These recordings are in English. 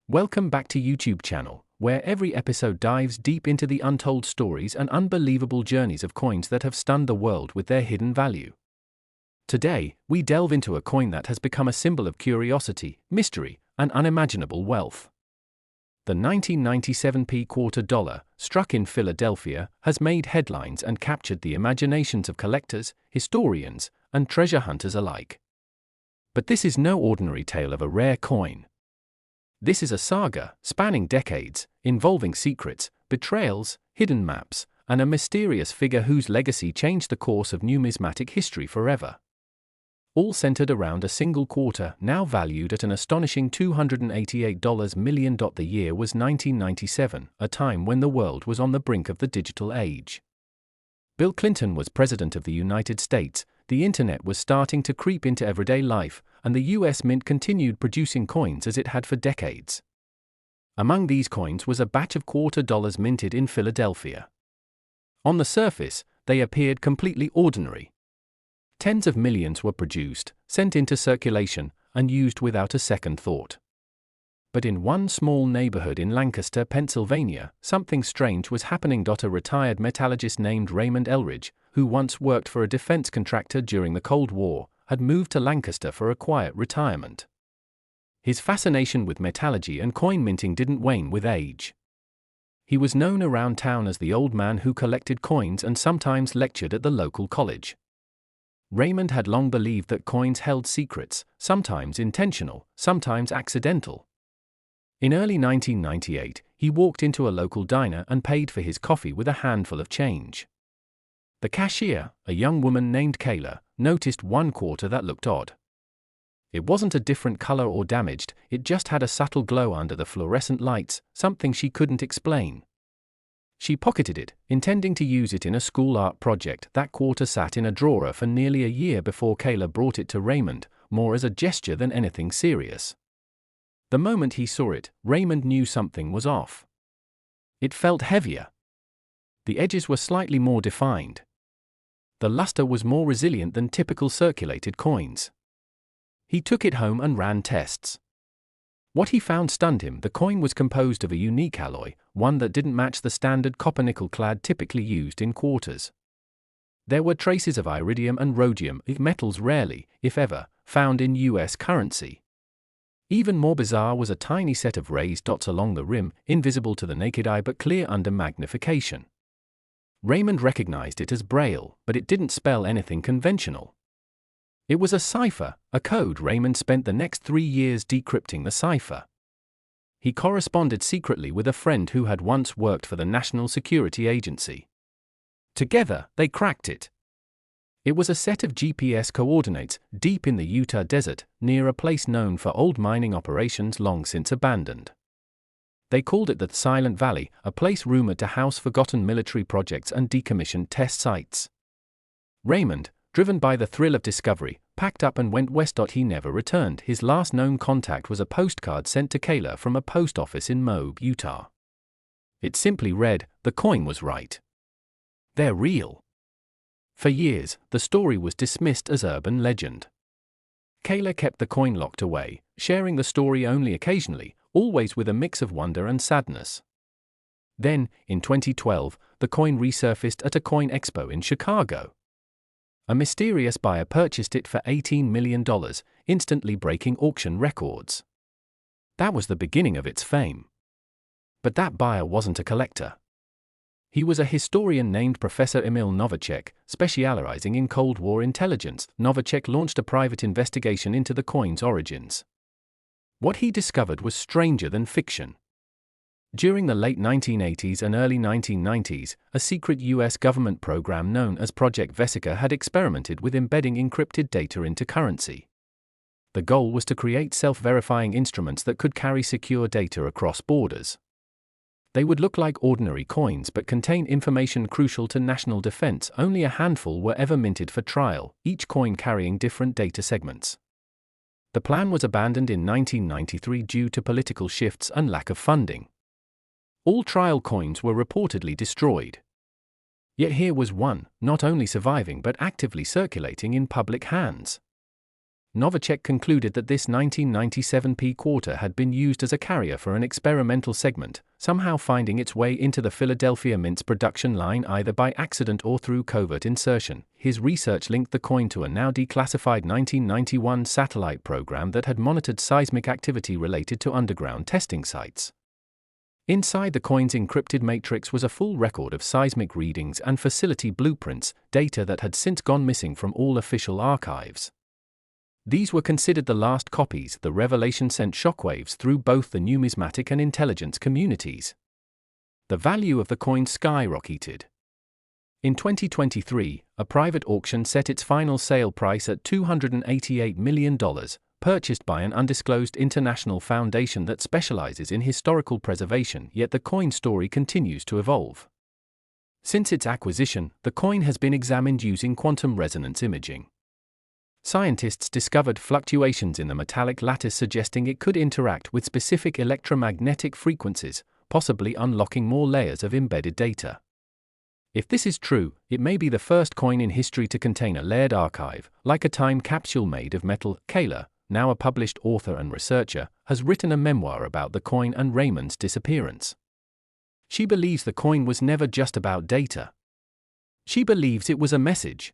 Welcome back to YouTube channel, where every episode dives deep into the untold stories and unbelievable journeys of coins that have stunned the world with their hidden value. Today, we delve into a coin that has become a symbol of curiosity, mystery, and unimaginable wealth. The 1997 quarter dollar, struck in Philadelphia, has made headlines and captured the imaginations of collectors, historians, and treasure hunters alike. But this is no ordinary tale of a rare coin. This is a saga, spanning decades, involving secrets, betrayals, hidden maps, and a mysterious figure whose legacy changed the course of numismatic history forever. All centered around a single quarter, now valued at an astonishing $288 million. The year was 1997, a time when the world was on the brink of the digital age. Bill Clinton was president of the United States, the internet was starting to creep into everyday life, and the US Mint continued producing coins as it had for decades. Among these coins was a batch of quarter dollars minted in Philadelphia. On the surface, they appeared completely ordinary. Tens of millions were produced, sent into circulation, and used without a second thought. But in one small neighborhood in Lancaster, Pennsylvania, something strange was happening. A retired metallurgist named Raymond Elridge, who once worked for a defense contractor during the Cold War, had moved to Lancaster for a quiet retirement. His fascination with metallurgy and coin minting didn't wane with age. He was known around town as the old man who collected coins and sometimes lectured at the local college. Raymond had long believed that coins held secrets, sometimes intentional, sometimes accidental. In early 1998, he walked into a local diner and paid for his coffee with a handful of change. The cashier, a young woman named Kayla, noticed one quarter that looked odd. It wasn't a different color or damaged, it just had a subtle glow under the fluorescent lights, something she couldn't explain. She pocketed it, intending to use it in a school art project. That quarter sat in a drawer for nearly a year before Kayla brought it to Raymond, more as a gesture than anything serious. The moment he saw it, Raymond knew something was off. It felt heavier. The edges were slightly more defined. The luster was more resilient than typical circulated coins. He took it home and ran tests. What he found stunned him. The coin was composed of a unique alloy, one that didn't match the standard copper-nickel clad typically used in quarters. There were traces of iridium and rhodium, metals rarely, if ever, found in US currency. Even more bizarre was a tiny set of raised dots along the rim, invisible to the naked eye but clear under magnification. Raymond recognized it as Braille, but it didn't spell anything conventional. It was a cipher, a code. Raymond spent the next 3 years decrypting the cipher. He corresponded secretly with a friend who had once worked for the National Security Agency. Together, they cracked it. It was a set of GPS coordinates, deep in the Utah desert, near a place known for old mining operations long since abandoned. They called it the Silent Valley, a place rumored to house forgotten military projects and decommissioned test sites. Raymond, driven by the thrill of discovery, packed up and went west. He never returned. His last known contact was a postcard sent to Kayla from a post office in Moab, Utah. It simply read, "The coin was right. They're real." For years, the story was dismissed as urban legend. Kayla kept the coin locked away, sharing the story only occasionally, always with a mix of wonder and sadness. Then, in 2012, the coin resurfaced at a coin expo in Chicago. A mysterious buyer purchased it for $18 million, instantly breaking auction records. That was the beginning of its fame. But that buyer wasn't a collector. He was a historian named Professor Emil Novacek, specializing in Cold War intelligence. Novacek launched a private investigation into the coin's origins. What he discovered was stranger than fiction. During the late 1980s and early 1990s, a secret US government program known as Project Vesica had experimented with embedding encrypted data into currency. The goal was to create self-verifying instruments that could carry secure data across borders. They would look like ordinary coins but contain information crucial to national defense. Only a handful were ever minted for trial, each coin carrying different data segments. The plan was abandoned in 1993 due to political shifts and lack of funding. All trial coins were reportedly destroyed. Yet here was one, not only surviving but actively circulating in public hands. Novacek concluded that this 1997p quarter had been used as a carrier for an experimental segment, somehow finding its way into the Philadelphia Mint's production line either by accident or through covert insertion. His research linked the coin to a now declassified 1991 satellite program that had monitored seismic activity related to underground testing sites. Inside the coin's encrypted matrix was a full record of seismic readings and facility blueprints, data that had since gone missing from all official archives. These were considered the last copies. The revelation sent shockwaves through both the numismatic and intelligence communities. The value of the coin skyrocketed. In 2023, a private auction set its final sale price at $288 million, purchased by an undisclosed international foundation that specializes in historical preservation, yet the coin story continues to evolve. Since its acquisition, the coin has been examined using quantum resonance imaging. Scientists discovered fluctuations in the metallic lattice suggesting it could interact with specific electromagnetic frequencies, possibly unlocking more layers of embedded data. If this is true, it may be the first coin in history to contain a layered archive, like a time capsule made of metal. Kayla, now a published author and researcher, has written a memoir about the coin and Raymond's disappearance. She believes the coin was never just about data. She believes it was a message.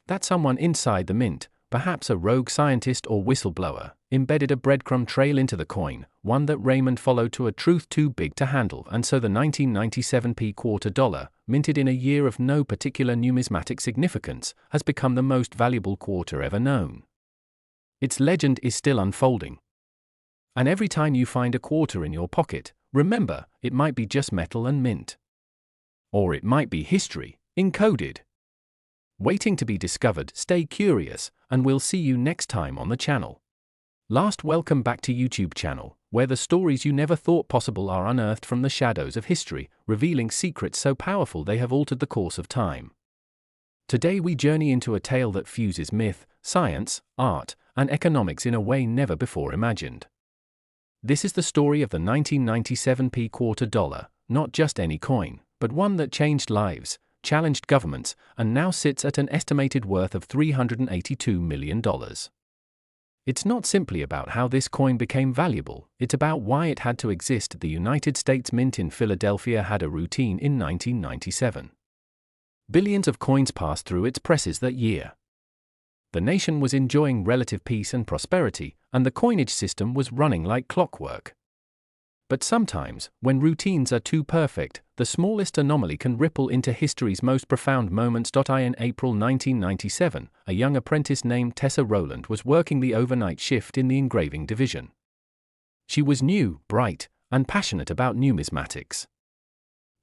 That someone inside the mint, perhaps a rogue scientist or whistleblower, embedded a breadcrumb trail into the coin, one that Raymond followed to a truth too big to handle, and so the 1997p quarter dollar, minted in a year of no particular numismatic significance, has become the most valuable quarter ever known. Its legend is still unfolding. And every time you find a quarter in your pocket, remember, it might be just metal and mint. Or it might be history, encoded. Waiting to be discovered. Stay curious, and we'll see you next time on the channel. Last, welcome back to YouTube channel, where the stories you never thought possible are unearthed from the shadows of history, revealing secrets so powerful they have altered the course of time. Today we journey into a tale that fuses myth, science, art, and economics in a way never before imagined. This is the story of the 1997p quarter dollar, not just any coin, but one that changed lives, challenged governments, and now sits at an estimated worth of $382 million. It's not simply about how this coin became valuable, it's about why it had to exist. The United States Mint in Philadelphia had a routine in 1997. Billions of coins passed through its presses that year. The nation was enjoying relative peace and prosperity, and the coinage system was running like clockwork. But sometimes, when routines are too perfect, the smallest anomaly can ripple into history's most profound moments. In April 1997, a young apprentice named Tessa Rowland was working the overnight shift in the engraving division. She was new, bright, and passionate about numismatics.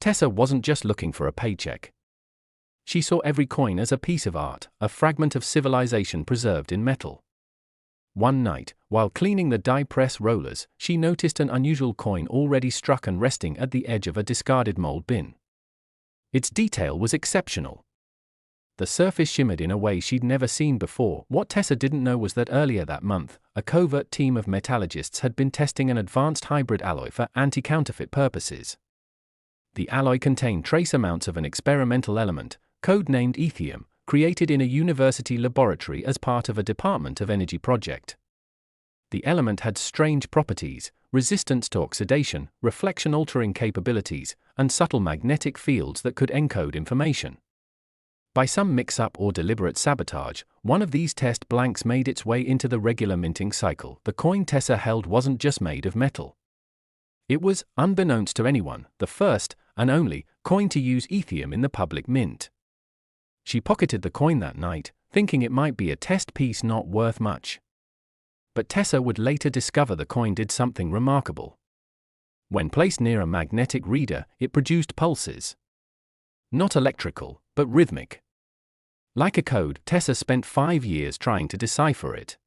Tessa wasn't just looking for a paycheck. She saw every coin as a piece of art, a fragment of civilization preserved in metal. One night, while cleaning the die press rollers, she noticed an unusual coin already struck and resting at the edge of a discarded mold bin. Its detail was exceptional. The surface shimmered in a way she'd never seen before. What Tessa didn't know was that earlier that month, a covert team of metallurgists had been testing an advanced hybrid alloy for anti-counterfeit purposes. The alloy contained trace amounts of an experimental element, codenamed ethium, created in a university laboratory as part of a Department of Energy project. The element had strange properties, resistance to oxidation, reflection-altering capabilities, and subtle magnetic fields that could encode information. By some mix-up or deliberate sabotage, one of these test blanks made its way into the regular minting cycle. The coin Tessa held wasn't just made of metal. It was, unbeknownst to anyone, the first, and only, coin to use ethium in the public mint. She pocketed the coin that night, thinking it might be a test piece not worth much. But Tessa would later discover the coin did something remarkable. When placed near a magnetic reader, it produced pulses. Not electrical, but rhythmic. Like a code, Tessa spent 5 years trying to decipher it.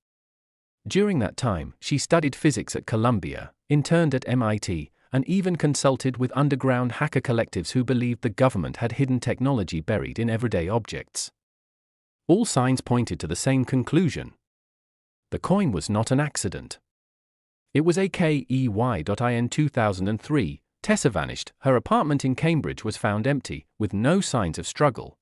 During that time, she studied physics at Columbia, interned at MIT, and even consulted with underground hacker collectives who believed the government had hidden technology buried in everyday objects. All signs pointed to the same conclusion. The coin was not an accident. It was a KEY. In 2003, Tessa vanished. Her apartment in Cambridge was found empty, with no signs of struggle.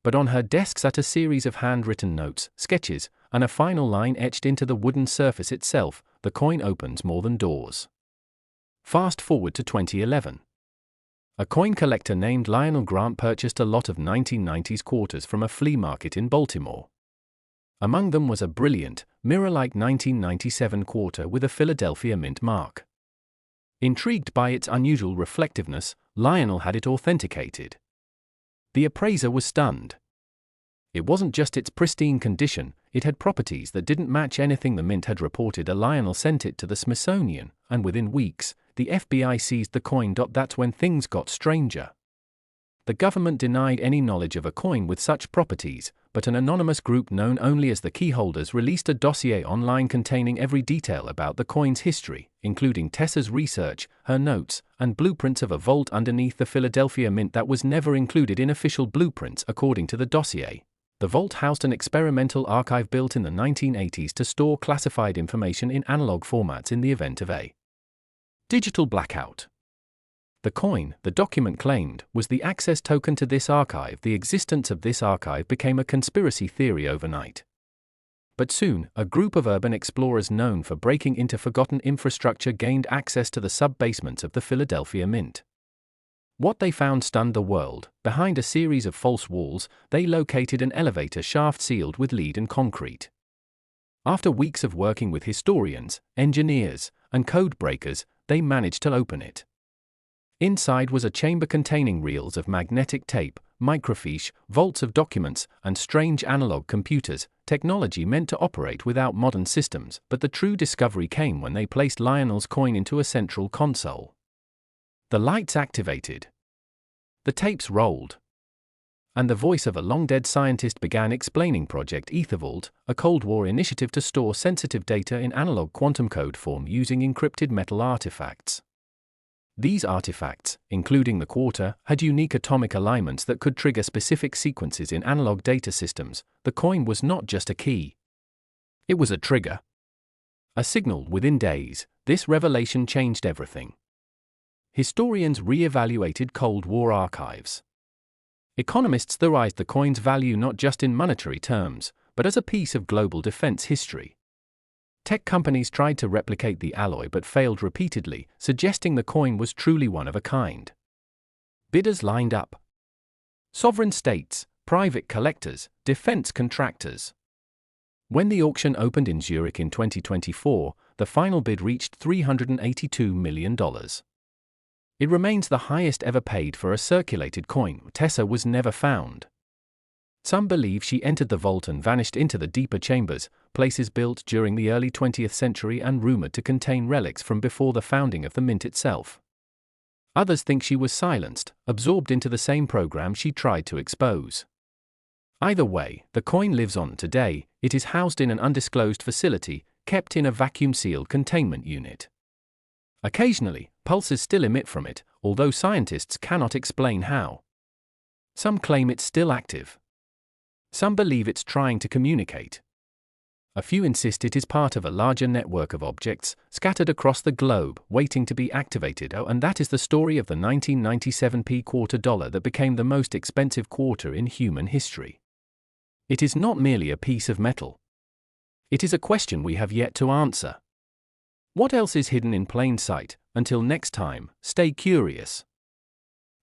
But on her desk sat a series of handwritten notes, sketches, and a final line etched into the wooden surface itself, the coin opens more than doors. Fast forward to 2011. A coin collector named Lionel Grant purchased a lot of 1990s quarters from a flea market in Baltimore. Among them was a brilliant, mirror-like 1997 quarter with a Philadelphia Mint mark. Intrigued by its unusual reflectiveness, Lionel had it authenticated. The appraiser was stunned. It wasn't just its pristine condition, it had properties that didn't match anything the Mint had reported. Lionel sent it to the Smithsonian, and within weeks, the FBI seized the coin. That's when things got stranger. The government denied any knowledge of a coin with such properties, but an anonymous group known only as the Keyholders released a dossier online containing every detail about the coin's history, including Tessa's research, her notes, and blueprints of a vault underneath the Philadelphia Mint that was never included in official blueprints. According to the dossier, the vault housed an experimental archive built in the 1980s to store classified information in analog formats in the event of a digital blackout. The coin, the document claimed, was the access token to this archive. The existence of this archive became a conspiracy theory overnight. But soon, a group of urban explorers known for breaking into forgotten infrastructure gained access to the sub-basements of the Philadelphia Mint. What they found stunned the world. Behind a series of false walls, they located an elevator shaft sealed with lead and concrete. After weeks of working with historians, engineers, and code breakers, they managed to open it. Inside was a chamber containing reels of magnetic tape, microfiche, vaults of documents, and strange analog computers, technology meant to operate without modern systems. But the true discovery came when they placed Lionel's coin into a central console. The lights activated. The tapes rolled. And the voice of a long-dead scientist began explaining Project Ethervault, a Cold War initiative to store sensitive data in analog quantum code form using encrypted metal artifacts. These artifacts, including the quarter, had unique atomic alignments that could trigger specific sequences in analog data systems. The coin was not just a key. It was a trigger. A signal. Within days, this revelation changed everything. Historians re-evaluated Cold War archives. Economists theorized the coin's value not just in monetary terms, but as a piece of global defense history. Tech companies tried to replicate the alloy but failed repeatedly, suggesting the coin was truly one of a kind. Bidders lined up. Sovereign states, private collectors, defense contractors. When the auction opened in Zurich in 2024, the final bid reached $382 million. It remains the highest ever paid for a circulated coin. Tessa was never found. Some believe she entered the vault and vanished into the deeper chambers, places built during the early 20th century and rumored to contain relics from before the founding of the Mint itself. Others think she was silenced, absorbed into the same program she tried to expose. Either way, the coin lives on today. It is housed in an undisclosed facility, kept in a vacuum-sealed containment unit. Occasionally, pulses still emit from it, although scientists cannot explain how. Some claim it's still active. Some believe it's trying to communicate. A few insist it is part of a larger network of objects, scattered across the globe, waiting to be activated. And that is the story of the 1997 quarter dollar that became the most expensive quarter in human history. It is not merely a piece of metal. It is a question we have yet to answer. What else is hidden in plain sight? Until next time, stay curious.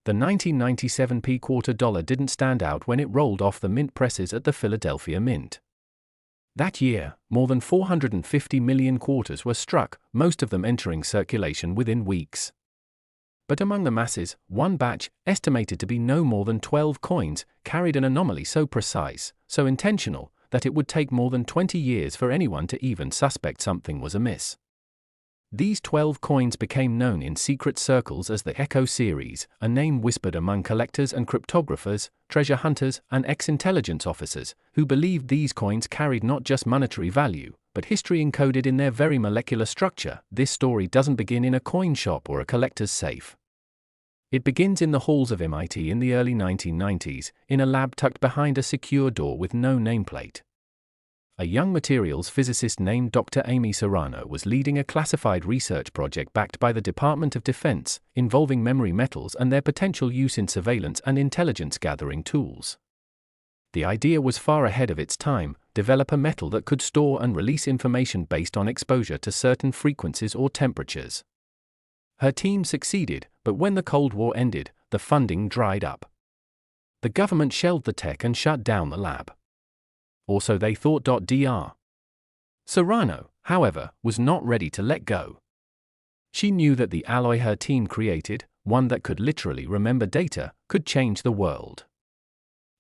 The 1997 quarter dollar didn't stand out when it rolled off the mint presses at the Philadelphia Mint. That year, more than 450 million quarters were struck, most of them entering circulation within weeks. But among the masses, one batch, estimated to be no more than 12 coins, carried an anomaly so precise, so intentional, that it would take more than 20 years for anyone to even suspect something was amiss. These 12 coins became known in secret circles as the Echo series, a name whispered among collectors and cryptographers, treasure hunters, and ex-intelligence officers, who believed these coins carried not just monetary value, but history encoded in their very molecular structure. This story doesn't begin in a coin shop or a collector's safe. It begins in the halls of MIT in the early 1990s, in a lab tucked behind a secure door with no nameplate. A young materials physicist named Dr. Amy Serrano was leading a classified research project backed by the Department of Defense, involving memory metals and their potential use in surveillance and intelligence gathering tools. The idea was far ahead of its time, develop a metal that could store and release information based on exposure to certain frequencies or temperatures. Her team succeeded, but when the Cold War ended, the funding dried up. The government shelved the tech and shut down the lab. Or so they thought. Dr. Serrano, however, was not ready to let go. She knew that the alloy her team created, one that could literally remember data, could change the world.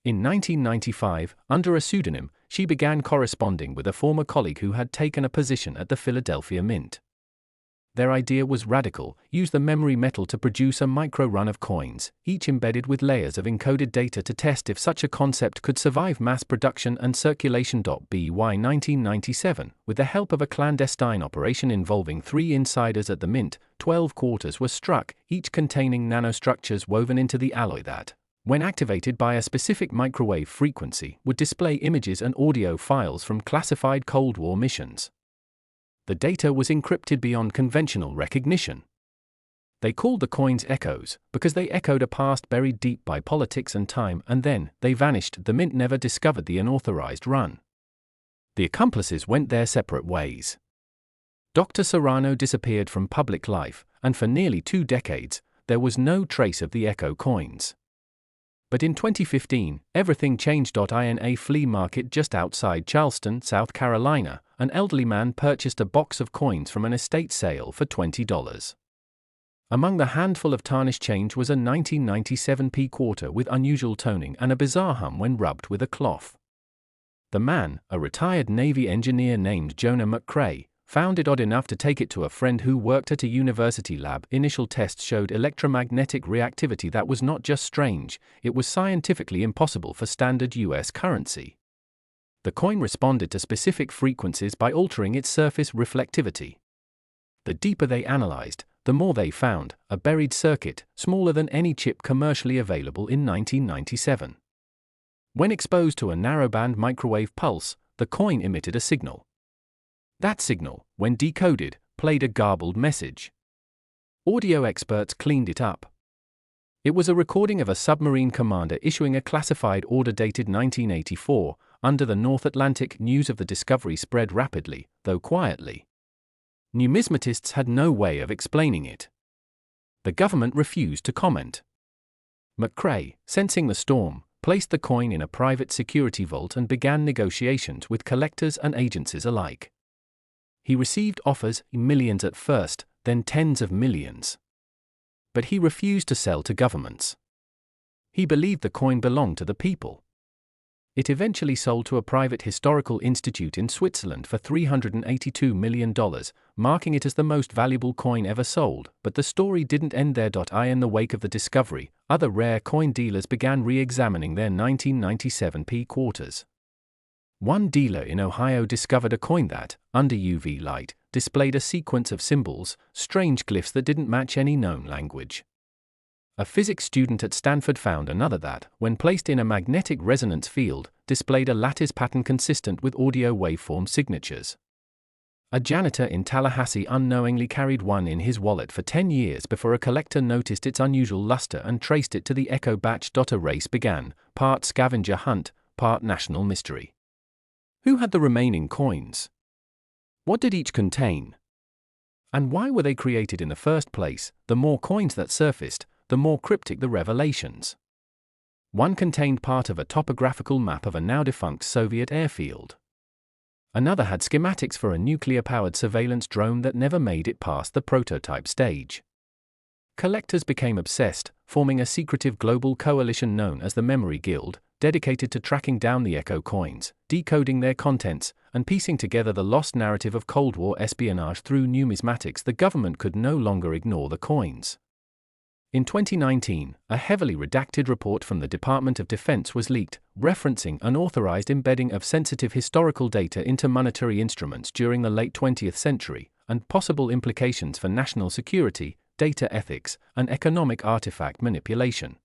In 1995, under a pseudonym, she began corresponding with a former colleague who had taken a position at the Philadelphia Mint. Their idea was radical: use the memory metal to produce a micro-run of coins, each embedded with layers of encoded data to test if such a concept could survive mass production and circulation. By 1997, with the help of a clandestine operation involving 3 insiders at the Mint, 12 quarters were struck, each containing nanostructures woven into the alloy that, when activated by a specific microwave frequency, would display images and audio files from classified Cold War missions. The data was encrypted beyond conventional recognition. They called the coins echoes, because they echoed a past buried deep by politics and time, and then they vanished. The Mint never discovered the unauthorized run. The accomplices went their separate ways. Dr. Serrano disappeared from public life, and for nearly 2 decades, there was no trace of the echo coins. But in 2015, everything changed. In a flea market just outside Charleston, South Carolina, an elderly man purchased a box of coins from an estate sale for $20. Among the handful of tarnished change was a 1997 p quarter with unusual toning and a bizarre hum when rubbed with a cloth. The man, a retired Navy engineer named Jonah McCrae, found it odd enough to take it to a friend who worked at a university lab. Initial tests showed electromagnetic reactivity that was not just strange, it was scientifically impossible for standard US currency. The coin responded to specific frequencies by altering its surface reflectivity. The deeper they analyzed, the more they found: a buried circuit, smaller than any chip commercially available in 1997. When exposed to a narrowband microwave pulse, the coin emitted a signal. That signal, when decoded, played a garbled message. Audio experts cleaned it up. It was a recording of a submarine commander issuing a classified order dated 1984. Under the North Atlantic, news of the discovery spread rapidly, though quietly. Numismatists had no way of explaining it. The government refused to comment. McCrae, sensing the storm, placed the coin in a private security vault and began negotiations with collectors and agencies alike. He received offers, millions at first, then tens of millions. But he refused to sell to governments. He believed the coin belonged to the people. It eventually sold to a private historical institute in Switzerland for $382 million, marking it as the most valuable coin ever sold. But the story didn't end there. In the wake of the discovery, other rare coin dealers began re-examining their 1997 p quarters. One dealer in Ohio discovered a coin that, under UV light, displayed a sequence of symbols, strange glyphs that didn't match any known language. A physics student at Stanford found another that, when placed in a magnetic resonance field, displayed a lattice pattern consistent with audio waveform signatures. A janitor in Tallahassee unknowingly carried one in his wallet for 10 years before a collector noticed its unusual luster and traced it to the echo batch. A race began, part scavenger hunt, part national mystery. Who had the remaining coins? What did each contain? And why were they created in the first place? The more coins that surfaced, the more cryptic the revelations. One contained part of a topographical map of a now-defunct Soviet airfield. Another had schematics for a nuclear-powered surveillance drone that never made it past the prototype stage. Collectors became obsessed, forming a secretive global coalition known as the Memory Guild, dedicated to tracking down the echo coins, decoding their contents, and piecing together the lost narrative of Cold War espionage through numismatics. The government could no longer ignore the coins. In 2019, a heavily redacted report from the Department of Defense was leaked, referencing unauthorized embedding of sensitive historical data into monetary instruments during the late 20th century, and possible implications for national security, data ethics, and economic artifact manipulation.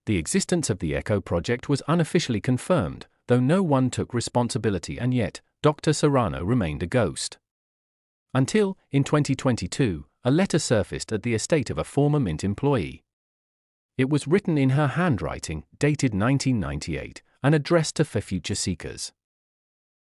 The existence of the ECHO project was unofficially confirmed, though no one took responsibility, and yet, Dr. Serrano remained a ghost. Until, in 2022, a letter surfaced at the estate of a former Mint employee. It was written in her handwriting, dated 1998, and addressed to future seekers.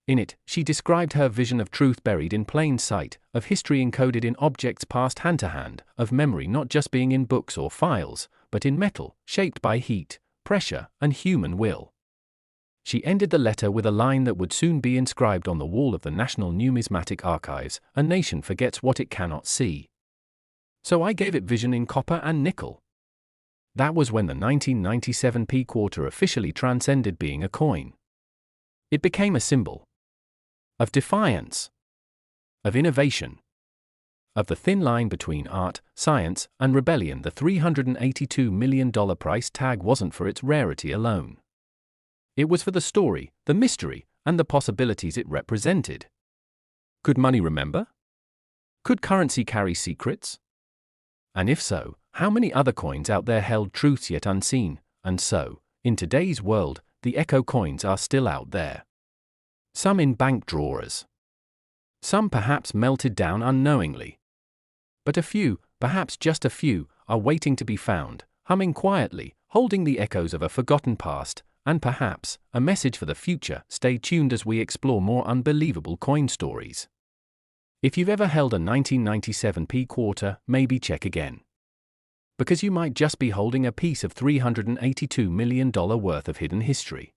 In it, she described her vision of truth buried in plain sight, of history encoded in objects passed hand to hand, of memory not just being in books or files, but in metal, shaped by heat, pressure, and human will. She ended the letter with a line that would soon be inscribed on the wall of the National Numismatic Archives: "A nation forgets what it cannot see." So I gave it vision in copper and nickel. That was when the 1997 P quarter officially transcended being a coin. It became a symbol of defiance, of innovation, of the thin line between art, science, and rebellion. The $382 million price tag wasn't for its rarity alone. It was for the story, the mystery, and the possibilities it represented. Could money remember? Could currency carry secrets? And if so, how many other coins out there held truths yet unseen? And so, in today's world, the echo coins are still out there. Some in bank drawers. Some perhaps melted down unknowingly. But a few, perhaps just a few, are waiting to be found, humming quietly, holding the echoes of a forgotten past, and perhaps a message for the future. Stay tuned as we explore more unbelievable coin stories. If you've ever held a 1997 P quarter, maybe check again. Because you might just be holding a piece of $382 million worth of hidden history.